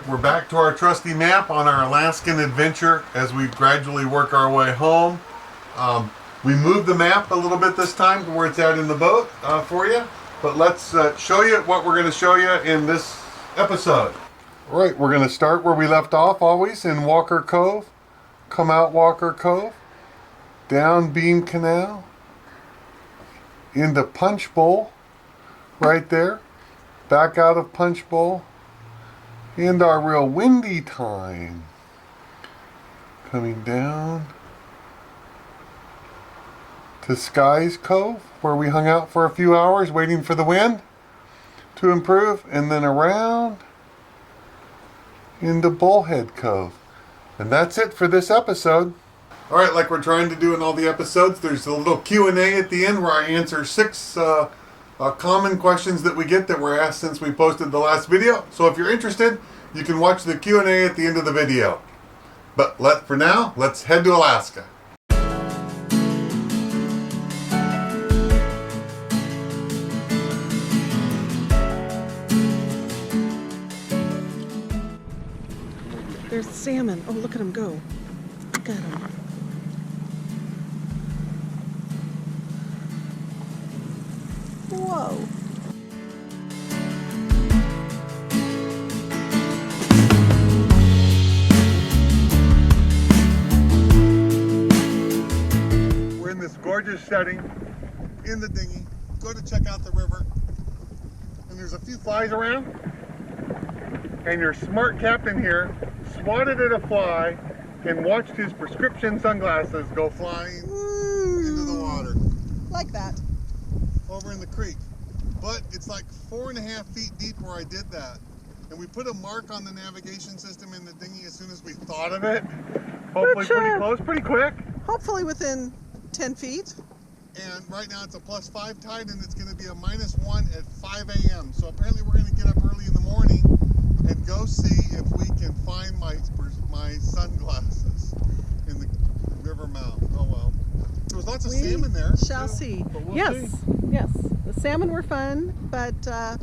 we're back to our trusty map on our Alaskan adventure as we gradually work our way home. We moved the map a little bit this time to where it's out in the boat for you, but let's show you what we're going to show you in this episode. All right, we're going to start where we left off, always in Walker Cove. Come out Walker Cove, down Beam Canal, into Punch Bowl, right there, back out of Punch Bowl, and our real windy time. Coming down to Skies Cove, where we hung out for a few hours waiting for the wind to improve, and then around into Bullhead Cove. And that's it for this episode. All right, like we're trying to do in all the episodes, there's a little Q&A at the end where I answer 6 common questions that we get that were asked since we posted the last video. So if you're interested, you can watch the Q&A at the end of the video. But for now, let's head to Alaska. There's salmon. Oh, look at them go. Look at them. Whoa. We're in this gorgeous setting in the dinghy. Go to check out the river. And there's a few flies around. And your smart captain here swatted at a fly and watched his prescription sunglasses go flying into the water. Like that. Over in the creek. But it's like 4.5 feet deep where I did that. And we put a mark on the navigation system in the dinghy as soon as we thought of it. Hopefully pretty close, pretty quick. Hopefully within 10 feet. And right now it's a +5 tide and it's going to be a -1 at 5 a.m. So apparently we're going to get up early in the morning and go see if we can find my sunglasses in the river mouth. Oh well. There was lots of salmon there. Shall see. We'll yes, see. yes. The salmon were fun, but yeah.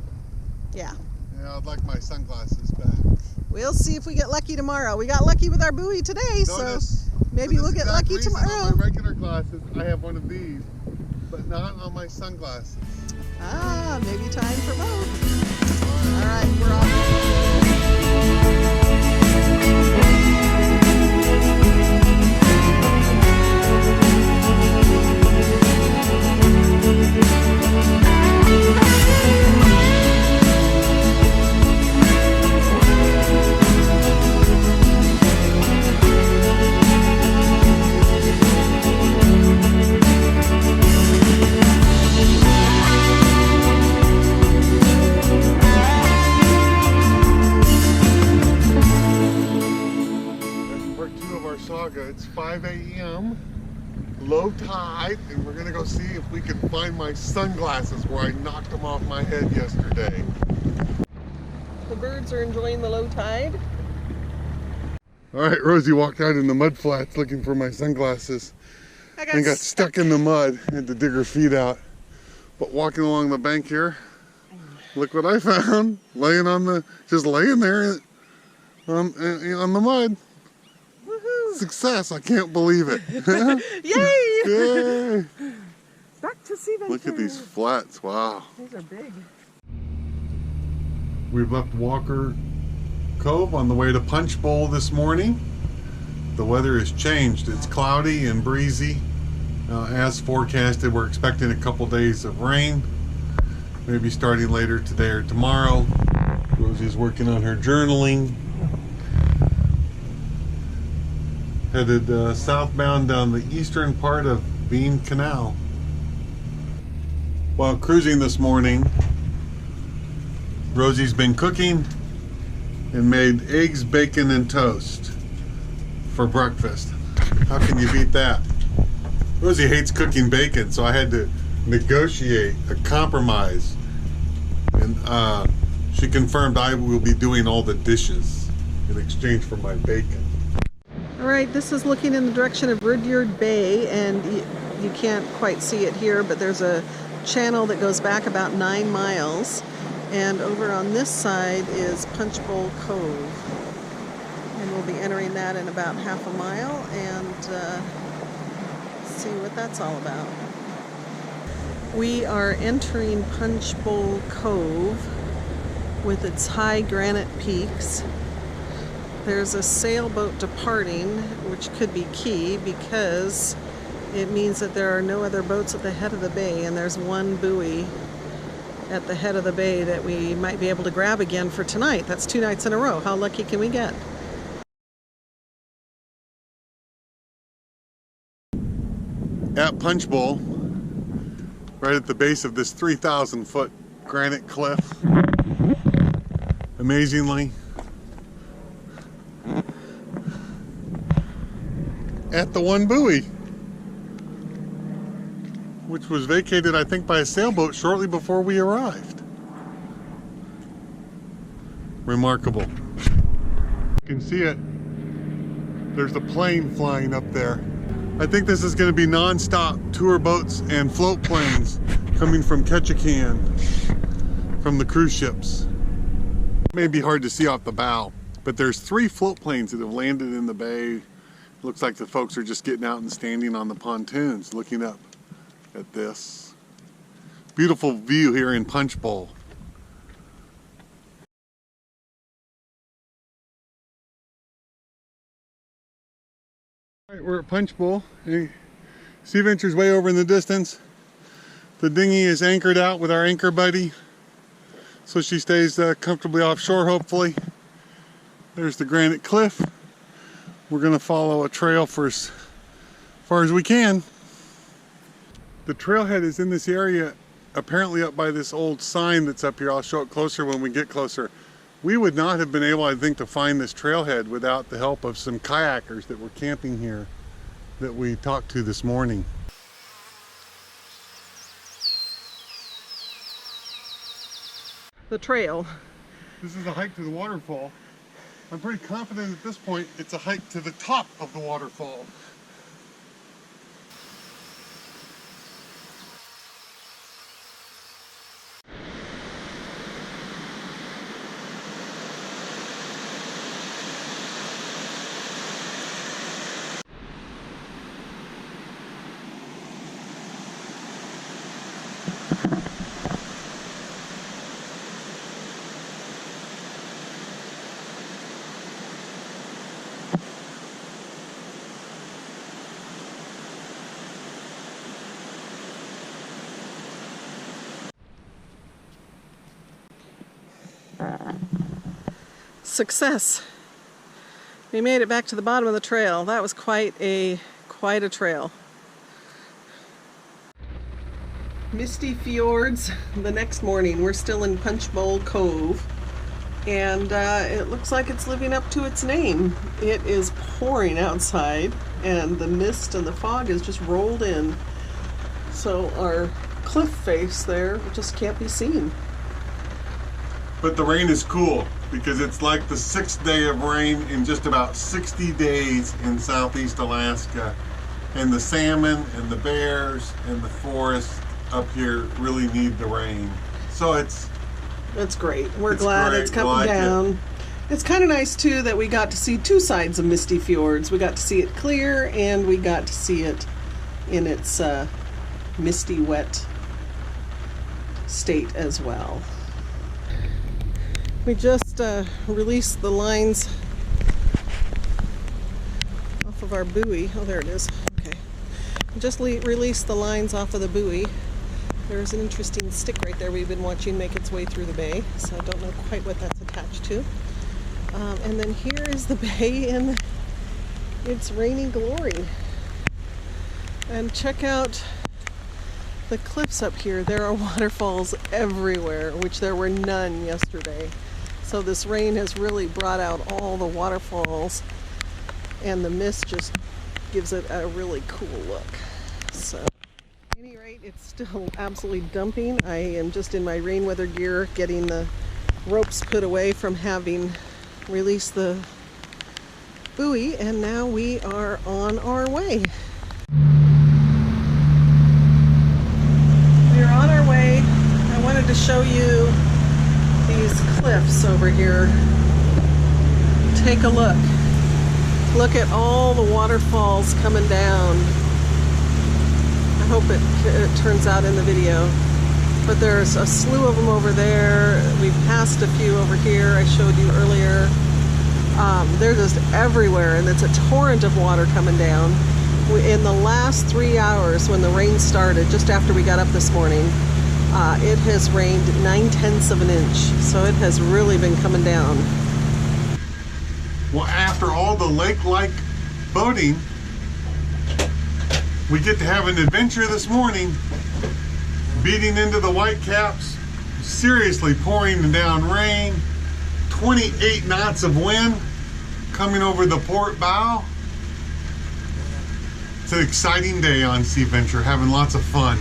Yeah, I'd like my sunglasses back. We'll see if we get lucky tomorrow. We got lucky with our buoy today, so maybe we'll get lucky tomorrow. On my regular glasses, I have one of these, but not on my sunglasses. Ah, maybe time for both. All right, we're off. It's 5 a.m. low tide, and we're gonna go see if we can find my sunglasses where I knocked them off my head yesterday. The birds are enjoying the low tide. All right, Rosie walked out in the mud flats looking for my sunglasses and got stuck in the mud. Had to dig her feet out. But walking along the bank here, look what I found, just laying there on the mud. Success! I can't believe it. Yay! Yay! Back to sea venture. Look at these flats. Wow. These are big. We've left Walker Cove on the way to Punch Bowl this morning. The weather has changed. It's cloudy and breezy. As forecasted, we're expecting a couple days of rain. Maybe starting later today or tomorrow. Rosie's working on her journaling. Headed southbound down the eastern part of Beam Canal. While cruising this morning, Rosie's been cooking and made eggs, bacon, and toast for breakfast. How can you beat that? Rosie hates cooking bacon, so I had to negotiate a compromise. And she confirmed I will be doing all the dishes in exchange for my bacon. All right, this is looking in the direction of Rudyard Bay, and you can't quite see it here, but there's a channel that goes back about 9 miles. And over on this side is Punch Bowl Cove. be entering that in about half a mile and see what that's all about. We are entering Punch Bowl Cove with its high granite peaks. There's a sailboat departing, which could be key because it means that there are no other boats at the head of the bay, and there's one buoy at the head of the bay that we might be able to grab again for tonight. That's 2 nights in a row. How lucky can we get? At Punch Bowl, right at the base of this 3,000-foot granite cliff, amazingly, at the one buoy, which was vacated, I think, by a sailboat shortly before we arrived. Remarkable. You can see it. There's a plane flying up there. I think this is going to be non-stop tour boats and float planes coming from Ketchikan, from the cruise ships. It may be hard to see off the bow, but there's 3 float planes that have landed in the bay. Looks like the folks are just getting out and standing on the pontoons looking up at this beautiful view here in Punch Bowl. All right, we're at Punch Bowl. Sea Venture's way over in the distance. The dinghy is anchored out with our anchor buddy, so she stays comfortably offshore, hopefully. There's the granite cliff. We're going to follow a trail for as far as we can. The trailhead is in this area, apparently up by this old sign that's up here. I'll show it closer when we get closer. We would not have been able, I think, to find this trailhead without the help of some kayakers that were camping here that we talked to this morning. The trail. This is a hike to the waterfall. I'm pretty confident at this point it's a hike to the top of the waterfall. Success. We made it back to the bottom of the trail. That was quite a trail. Misty Fjords the next morning. We're still in Punch Bowl Cove, and it looks like it's living up to its name. It is pouring outside, and the mist and the fog has just rolled in, so our cliff face there just can't be seen. But the rain is cool because it's like the 6th day of rain in just about 60 days in southeast Alaska. And the salmon and the bears and the forest up here really need the rain. So it's great. We're glad it's coming down. It's kind of nice too that we got to see 2 sides of Misty Fjords. We got to see it clear, and we got to see it in its misty wet state as well. We just released the lines off of our buoy. Oh, there it is. Okay. We just released the lines off of the buoy. There's an interesting stick right there we've been watching make its way through the bay, so I don't know quite what that's attached to. And then here is the bay in its rainy glory. And check out the cliffs up here. There are waterfalls everywhere, which there were none yesterday. So this rain has really brought out all the waterfalls, and the mist just gives it a really cool look. So at any rate, it's still absolutely dumping. I am just in my rain weather gear getting the ropes put away from having released the buoy, and now we are on our way. We're on our way. I wanted to show you these cliffs over here. Take a look. Look at all the waterfalls coming down. I hope it turns out in the video. But there's a slew of them over there. We've passed a few over here I showed you earlier. They're just everywhere, and it's a torrent of water coming down. In the last 3 hours when the rain started, just after we got up this morning, it has rained 9/10 of an inch. So it has really been coming down. Well, after all the lake-like boating, we get to have an adventure this morning. Beating into the whitecaps, seriously pouring down rain, 28 knots of wind coming over the port bow. It's an exciting day on Sea Venture, having lots of fun.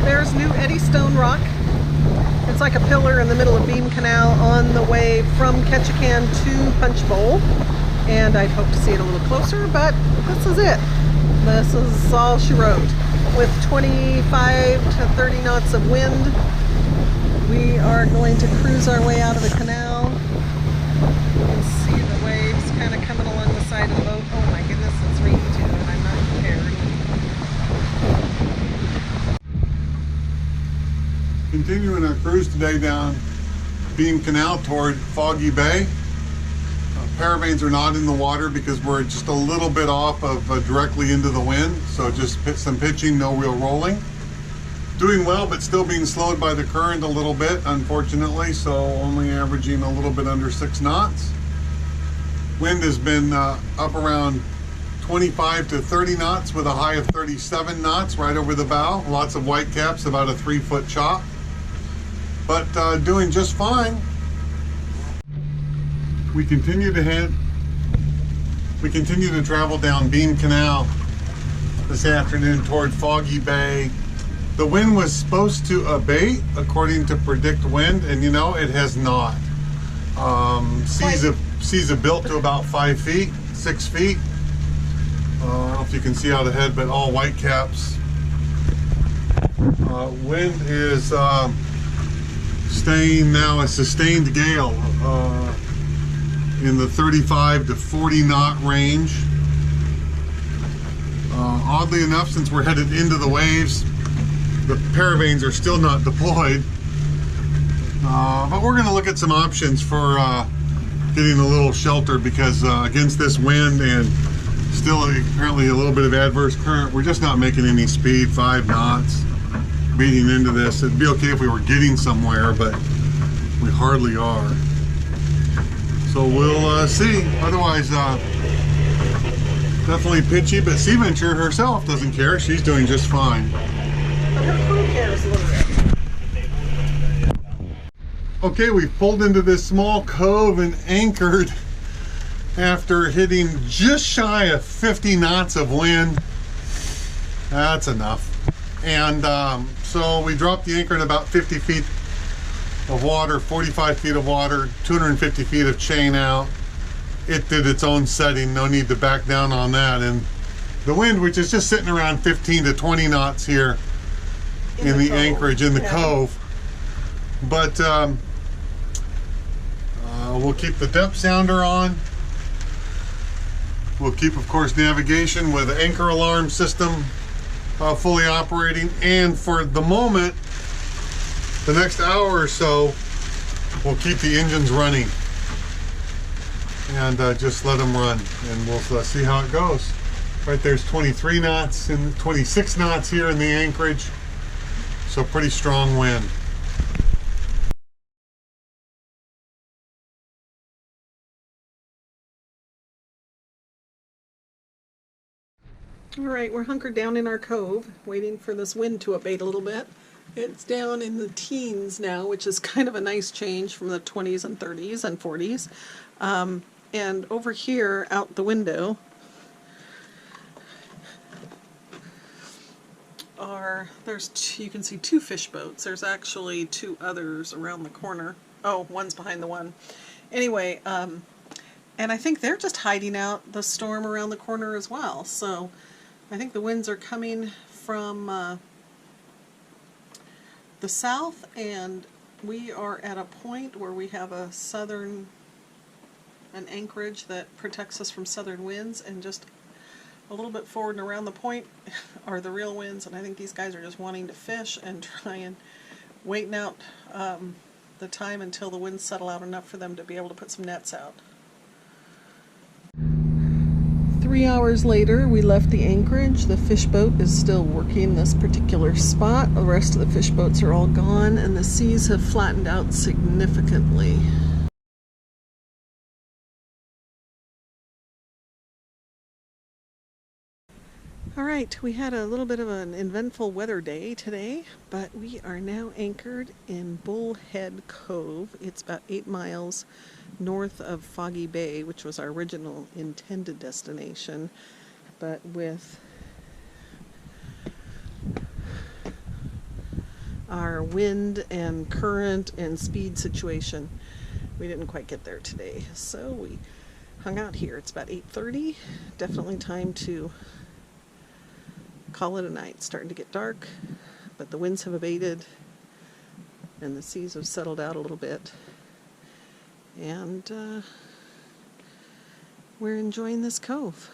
There's New Eddystone Rock. It's like a pillar in the middle of Beam Canal on the way from Ketchikan to Punch Bowl. And I'd hope to see it a little closer, but this is it. This is all she wrote. With 25 to 30 knots of wind, we are going to cruise our way out of the canal. You can see the waves kind of coming along the side of the boat. Oh my goodness, it's raining too, and I'm not prepared. Continuing our cruise today down Beam Canal toward Foggy Bay. Paravanes are not in the water because we're just a little bit off of directly into the wind, so just some pitching, no real rolling. Doing well, but still being slowed by the current a little bit, unfortunately, so only averaging a little bit under 6 knots. Wind has been up around 25 to 30 knots with a high of 37 knots right over the bow. Lots of whitecaps, about a 3-foot chop, but doing just fine. We continue to travel down Beam Canal this afternoon toward Foggy Bay. The wind was supposed to abate according to Predict Wind, and you know, it has not. Seas have built to about 5 feet, 6 feet. I don't know if you can see out ahead, but all whitecaps. Wind is staying now a sustained gale. In the 35 to 40 knot range. Oddly enough, since we're headed into the waves, the paravanes are still not deployed. But we're going to look at some options for getting a little shelter because against this wind and still apparently a little bit of adverse current, we're just not making any speed, 5 knots, beating into this. It'd be okay if we were getting somewhere, but we hardly are. So we'll see. Otherwise, definitely pitchy, but Sea Venture herself doesn't care. She's doing just fine. But her crew cares a little bit. Okay, we've pulled into this small cove and anchored after hitting just shy of 50 knots of wind. That's enough. And so we dropped the anchor in about 50 feet of water, 45 feet of water, 250 feet of chain out. It did its own setting, no need to back down on that. And the wind, which is just sitting around 15 to 20 knots here in the anchorage, in the cove. But we'll keep the depth sounder on. We'll keep, of course, navigation with the anchor alarm system fully operating. And for the moment, the next hour or so, we'll keep the engines running and just let them run, and we'll see how it goes. Right there's 23 knots and 26 knots here in the anchorage, so pretty strong wind. All right, we're hunkered down in our cove, waiting for this wind to abate a little bit. It's down in the teens now, which is kind of a nice change from the 20s and 30s and 40s. And over here, out the window, you can see 2 fish boats. There's actually 2 others around the corner. Oh, one's behind the one. Anyway, and I think they're just hiding out the storm around the corner as well. So I think the winds are coming from the south and We are at a point where we have an anchorage that protects us from southern winds, and just a little bit forward and around the point are the real winds, and I think these guys are just wanting to fish and try and waiting out the time until the winds settle out enough for them to be able to put some nets out. 3 hours later, we left the anchorage. The fish boat is still working this particular spot. The rest of the fish boats are all gone, and the seas have flattened out significantly. All right, we had a little bit of an eventful weather day today, but we are now anchored in Bullhead Cove. It's about 8 miles north of Foggy Bay, which was our original intended destination, but with our wind and current and speed situation, we didn't quite get there today. So we hung out here. It's about 8:30. Definitely time to call it a night. It's starting to get dark, but the winds have abated and the seas have settled out a little bit, and we're enjoying this cove.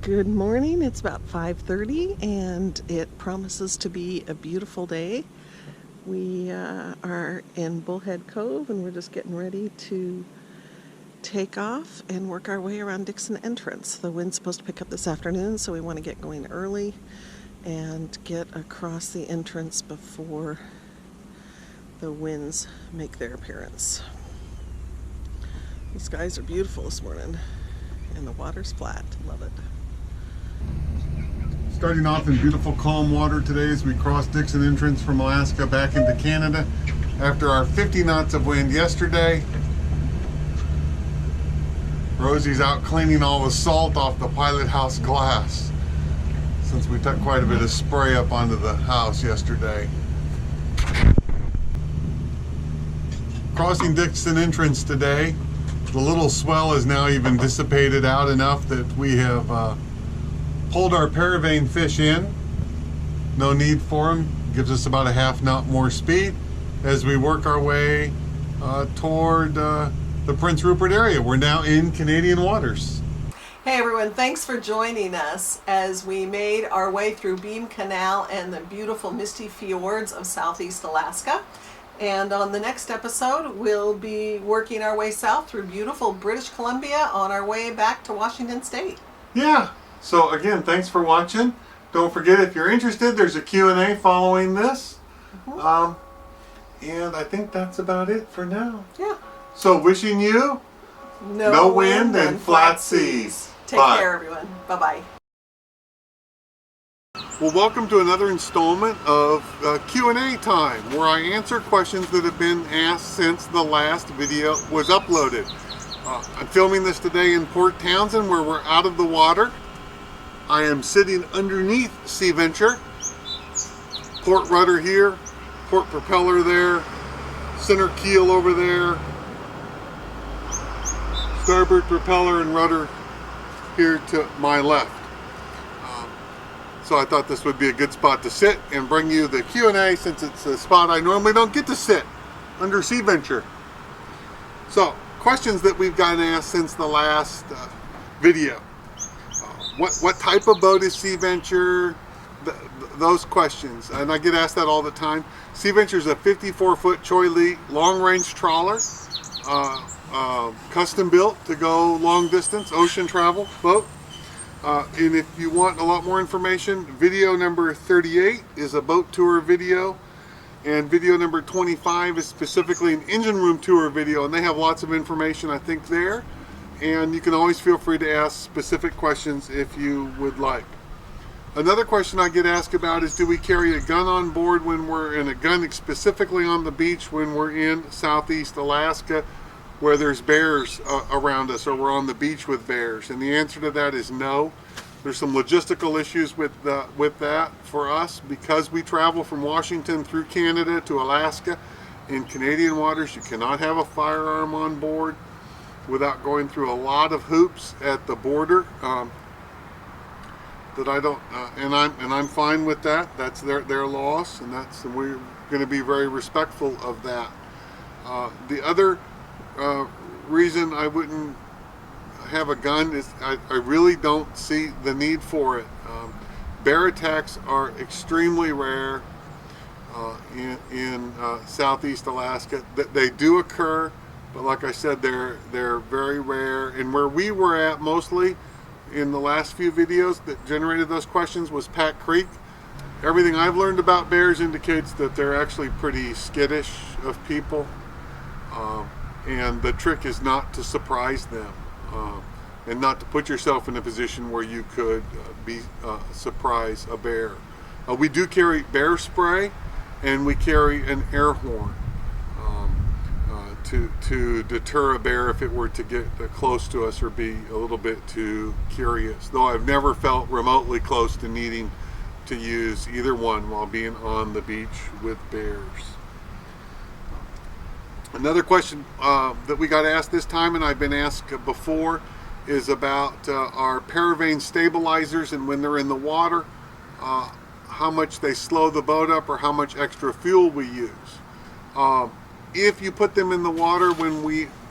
Good morning. It's about 5:30 and it promises to be a beautiful day. We are in Bullhead Cove and we're just getting ready to take off and work our way around Dixon Entrance. The wind's supposed to pick up this afternoon, so we want to get going early and get across the entrance before the winds make their appearance. The skies are beautiful this morning and the water's flat. Love it. Starting off in beautiful calm water today as we cross Dixon Entrance from Alaska back into Canada after our 50 knots of wind yesterday. Rosie's out cleaning all the salt off the pilot house glass since we took quite a bit of spray up onto the house yesterday. Crossing Dixon Entrance today, the little swell is now even dissipated out enough that we have pulled our paravane fish in. No need for them. Gives us about a half knot more speed as we work our way toward the Prince Rupert area. We're now in Canadian waters. Hey everyone, thanks for joining us as we made our way through Beam Canal and the beautiful Misty Fjords of Southeast Alaska. And on the next episode, we'll be working our way south through beautiful British Columbia on our way back to Washington State. Yeah, so again, thanks for watching. Don't forget, if you're interested, there's a Q&A following this. And I think that's about it for now. Yeah. So wishing you no wind and flat seas. Take care, everyone. Bye-bye. Well, welcome to another installment of Q&A time, where I answer questions that have been asked since the last video was uploaded. I'm filming this today in Port Townsend, where we're out of the water. I am sitting underneath Sea Venture. Port rudder here, port propeller there, center keel over there, starboard propeller and rudder here to my left. So I thought this would be a good spot to sit and bring you the Q&A, since it's a spot I normally don't get to sit under Sea Venture. So, questions that we've gotten asked since the last video. What type of boat is Sea Venture? Those questions, and I get asked that all the time. Sea Venture is a 54-foot Cheoy Lee long-range trawler. Custom built to go long distance ocean travel boat. And if you want a lot more information, video number 38 is a boat tour video, and video number 25 is specifically an engine room tour video, and they have lots of information, I think, there. And you can always feel free to ask specific questions if you would like. Another question I get asked about is, do we carry a gun on board when we're in a gun specifically on the beach when we're in Southeast Alaska, where there's bears around us, or we're on the beach with bears? And the answer to that is no. There's some logistical issues with that for us, because we travel from Washington through Canada to Alaska. In Canadian waters, you cannot have a firearm on board that I don't, and I'm fine with that. That's their loss, and we're going to be very respectful of that. The other reason I wouldn't have a gun is I really don't see the need for it. Bear attacks are extremely rare in southeast Alaska. They do occur, but like I said, they're very rare. And where we were at mostly in the last few videos that generated those questions was Pack Creek. Everything I've learned about bears indicates that they're actually pretty skittish of people, and the trick is not to surprise them, and not to put yourself in a position where you could surprise a bear. We do carry bear spray, and we carry an air horn to deter a bear if it were to get close to us or be a little bit too curious. Though I've never felt remotely close to needing to use either one while being on the beach with bears. Another question that we got asked this time, and I've been asked before, is about our paravane stabilizers, and when they're in the water, how much they slow the boat up or how much extra fuel we use. If you put them in the water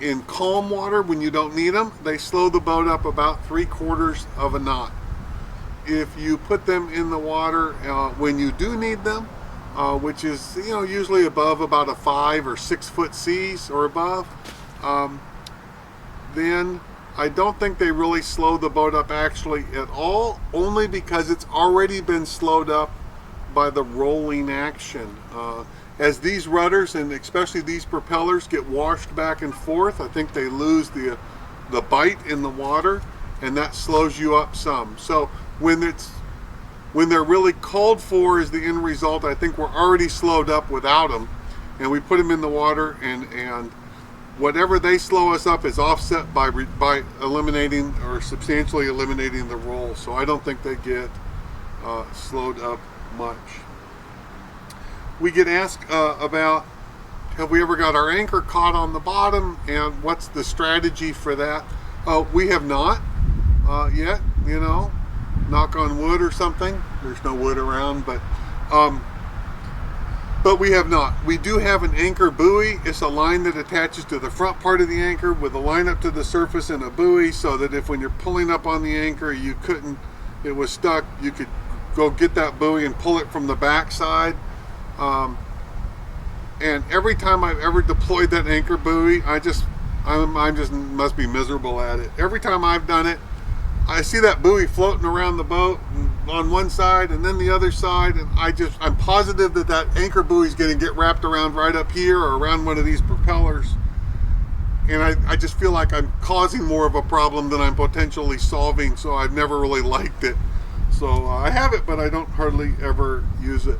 in calm water, when you don't need them, they slow the boat up about 3/4 of a knot. If you put them in the water when you do need them, which is usually above about a 5 or 6 foot seas or above, then I don't think they really slow the boat up actually at all, only because it's already been slowed up by the rolling action. As these rudders and especially these propellers get washed back and forth, I think they lose the bite in the water, and that slows you up some. So when they're really called for as the end result, I think we're already slowed up without them, and we put them in the water, and whatever they slow us up is offset by eliminating or substantially eliminating the roll. So I don't think they get slowed up much. We get asked about, have we ever got our anchor caught on the bottom, and what's the strategy for that? We have not yet, knock on wood or something. There's no wood around, but we have not. We do have an anchor buoy. It's a line that attaches to the front part of the anchor with a line up to the surface and a buoy, so that if when you're pulling up on the anchor it was stuck, you could go get that buoy and pull it from the back side. And every time I've ever deployed that anchor buoy, I just must be miserable at it. Every time I've done it, I see that buoy floating around the boat on one side and then the other side, and I'm positive that anchor buoy is going to get wrapped around right up here or around one of these propellers, and I just feel like I'm causing more of a problem than I'm potentially solving. So I've never really liked it. So I have it, but I don't hardly ever use it.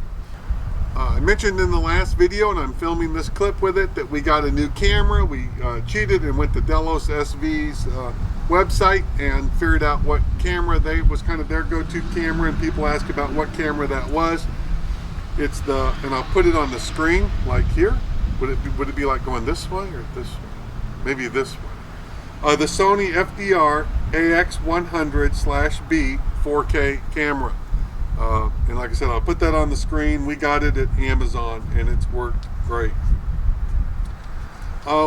I mentioned in the last video, and I'm filming this clip with it, that we got a new camera. We cheated and went to Delos SV's website and figured out what camera was kind of their go-to camera, and people ask about what camera that was. It's and I'll put it on the screen like here. Would it be like going this way or this way? Maybe this way. The Sony FDR AX100/B 4K camera. And like I said, I'll put that on the screen. We got it at Amazon, and it's worked great.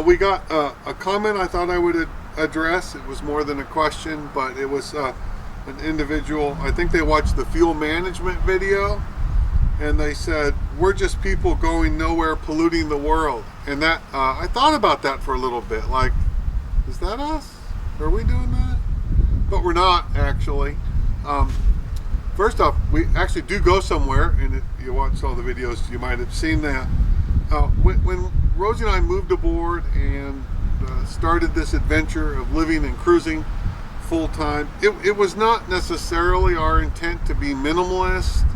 We got a comment I thought I would address. It was more than a question, but it was an individual. I think they watched the fuel management video, and they said, "We're just people going nowhere, polluting the world." And that I thought about that for a little bit. Like, is that us? Are we doing that? But we're not, actually. First off, we actually do go somewhere, and if you watch all the videos, you might have seen that. When Rosie and I moved aboard and started this adventure of living and cruising full time, it was not necessarily our intent to be minimalist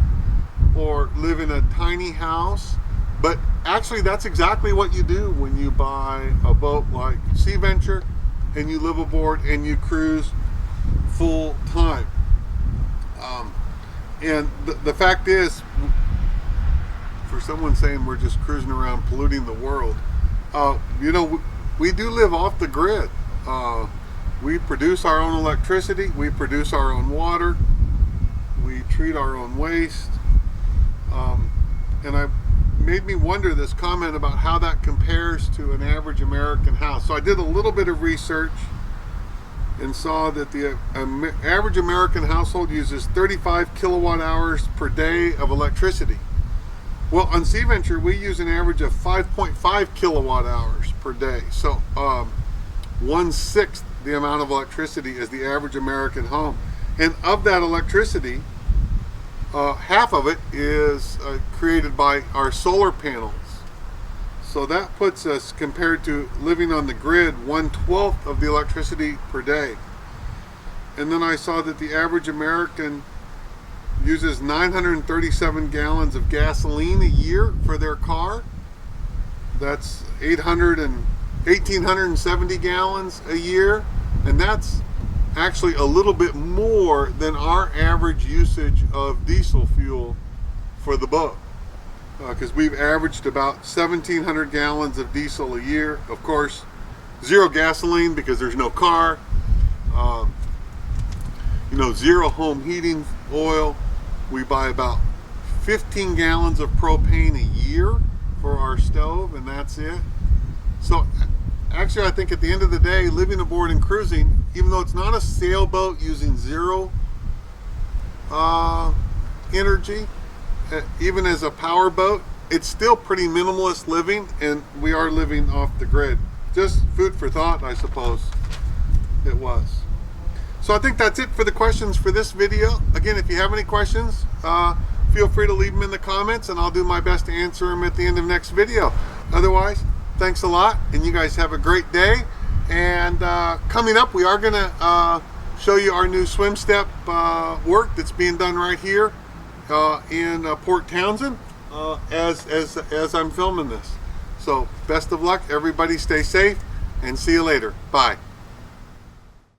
or live in a tiny house, but actually that's exactly what you do when you buy a boat like Sea Venture and you live aboard and you cruise full time. And the fact is, for someone saying we're just cruising around polluting the world, we do live off the grid. We produce our own electricity, we produce our own water, We treat our own waste. And I made me wonder this comment about how that compares to an average American house. So I did a little bit of research and saw that the average American household uses 35 kilowatt hours per day of electricity. Well, on Sea Venture, we use an average of 5.5 kilowatt hours per day. So 1/6 the amount of electricity as the average American home. And of that electricity, half of it is created by our solar panels. So that puts us, compared to living on the grid, 1/12 of the electricity per day. And then I saw that the average American uses 937 gallons of gasoline a year for their car. That's 1,870 gallons a year. And that's actually a little bit more than our average usage of diesel fuel for the boat, because we've averaged about 1,700 gallons of diesel a year. Of course, zero gasoline because there's no car, zero home heating oil. We buy about 15 gallons of propane a year for our stove, and that's it. So actually, I think at the end of the day, living aboard and cruising, even though it's not a sailboat using zero energy, even as a power boat, it's still pretty minimalist living, and we are living off the grid. Just food for thought, I suppose it was. So I think that's it for the questions for this video. Again, if you have any questions, feel free to leave them in the comments, and I'll do my best to answer them at the end of next video. Otherwise, thanks a lot, and you guys have a great day. And coming up, we are going to show you our new swim step work that's being done right here in Port Townsend as I'm filming this. So best of luck, everybody stay safe, and see you later. Bye.